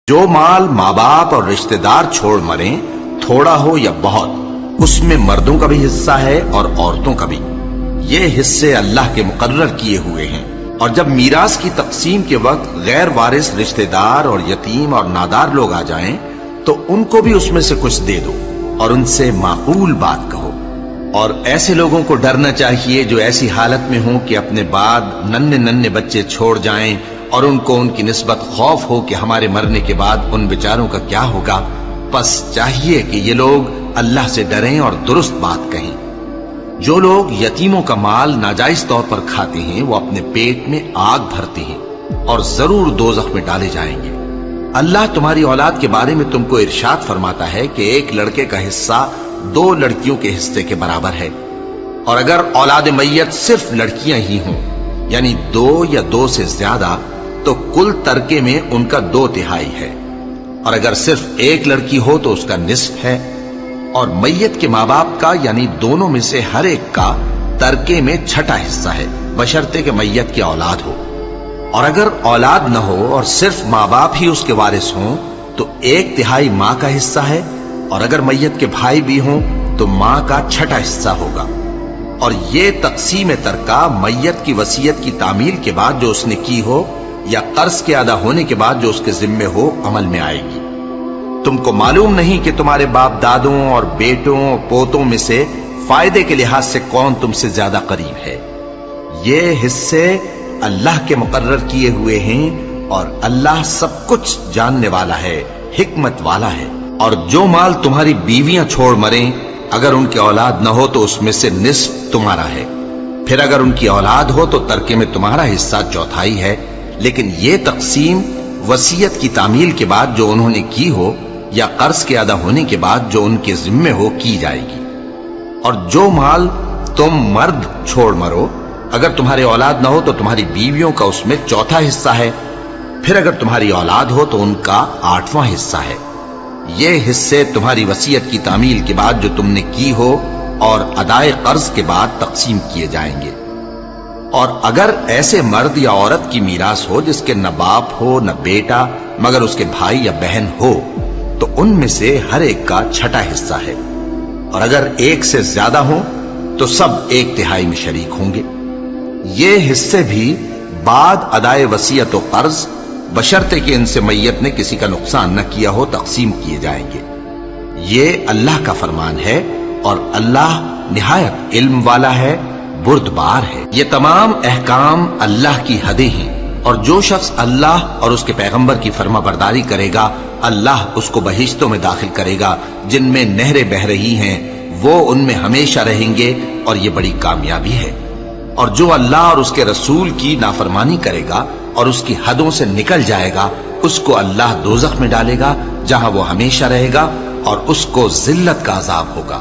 جو مال ماں باپ اور رشتہ دار چھوڑ مریں، تھوڑا ہو یا بہت، اس میں مردوں کا بھی حصہ ہے اور عورتوں کا بھی۔ یہ حصے اللہ کے مقرر کیے ہوئے ہیں۔ اور جب میراث کی تقسیم کے وقت غیر وارث رشتہ دار اور یتیم اور نادار لوگ آ جائیں تو ان کو بھی اس میں سے کچھ دے دو اور ان سے معقول بات کہو۔ اور ایسے لوگوں کو ڈرنا چاہیے جو ایسی حالت میں ہوں کہ اپنے بعد ننھے بچے چھوڑ جائیں اور ان کو ان کی نسبت خوف ہو کہ ہمارے مرنے کے بعد ان بیچاروں کا کیا ہوگا۔ پس چاہیے کہ یہ لوگ اللہ سے ڈریں اور درست بات کہیں۔ جو لوگ یتیموں کا مال ناجائز طور پر کھاتے ہیں وہ اپنے پیٹ میں آگ بھرتے ہیں اور ضرور دوزخ میں ڈالے جائیں گے۔ اللہ تمہاری اولاد کے بارے میں تم کو ارشاد فرماتا ہے کہ ایک لڑکے کا حصہ 2 لڑکیوں کے حصے کے برابر ہے، اور اگر اولاد میت صرف لڑکیاں ہی ہوں یعنی 2 یا 2 سے زیادہ تو کل ترکے میں ان کا 2/3 ہے، اور اگر صرف ایک لڑکی ہو تو اس کا نصف ہے، اور میت کے ماں باپ کا یعنی دونوں میں سے ہر ایک کا ترکے میں 6واں حصہ ہے، بشرطے کہ میت کی اولاد ہو۔ اور اگر اولاد نہ ہو اور صرف ماں باپ ہی اس کے وارث ہوں تو 1/3 ماں کا حصہ ہے، اور اگر میت کے بھائی بھی ہوں تو ماں کا 6واں حصہ ہوگا۔ اور یہ تقسیم ترکہ میت کی وصیت کی تعمیل کے بعد جو اس نے کی ہو یا قرض کے ادا ہونے کے بعد جو اس کے ذمے ہو عمل میں آئے گی۔ تم کو معلوم نہیں کہ تمہارے باپ دادوں اور بیٹوں اور پوتوں میں سے فائدے کے لحاظ سے کون تم سے زیادہ قریب ہے۔ یہ حصے اللہ کے مقرر کیے ہوئے ہیں اور اللہ سب کچھ جاننے والا ہے، حکمت والا ہے۔ اور جو مال تمہاری بیویاں چھوڑ مریں اگر ان کی اولاد نہ ہو تو اس میں سے نصف تمہارا ہے، پھر اگر ان کی اولاد ہو تو ترکے میں تمہارا حصہ 1/4 ہے، لیکن یہ تقسیم وصیت کی تعمیل کے بعد جو انہوں نے کی ہو یا قرض کے ادا ہونے کے بعد جو ان کے ذمے ہو کی جائے گی۔ اور جو مال تم مرد چھوڑ مرو اگر تمہاری اولاد نہ ہو تو تمہاری بیویوں کا اس میں 1/4 حصہ ہے، پھر اگر تمہاری اولاد ہو تو ان کا 8واں حصہ ہے۔ یہ حصے تمہاری وصیت کی تعمیل کے بعد جو تم نے کی ہو اور ادائے قرض کے بعد تقسیم کیے جائیں گے۔ اور اگر ایسے مرد یا عورت کی میراث ہو جس کے نہ باپ ہو نہ بیٹا مگر اس کے بھائی یا بہن ہو تو ان میں سے ہر ایک کا 6واں حصہ ہے، اور اگر ایک سے زیادہ ہوں تو سب 1/3 میں شریک ہوں گے۔ یہ حصے بھی بعد ادائے وصیت و قرض بشرطے کہ ان سے میت نے کسی کا نقصان نہ کیا ہو تقسیم کیے جائیں گے۔ یہ اللہ کا فرمان ہے اور اللہ نہایت علم والا ہے، بردبار ہے۔ یہ تمام احکام اللہ کی حدیں ہیں، اور جو شخص اللہ اور اس کے پیغمبر کی فرما برداری کرے گا اللہ اس کو بہشتوں میں داخل کرے گا جن میں نہریں بہ رہی ہیں، وہ ان میں ہمیشہ رہیں گے، اور یہ بڑی کامیابی ہے۔ اور جو اللہ اور اس کے رسول کی نافرمانی کرے گا اور اس کی حدوں سے نکل جائے گا اس کو اللہ دوزخ میں ڈالے گا جہاں وہ ہمیشہ رہے گا، اور اس کو ذلت کا عذاب ہوگا۔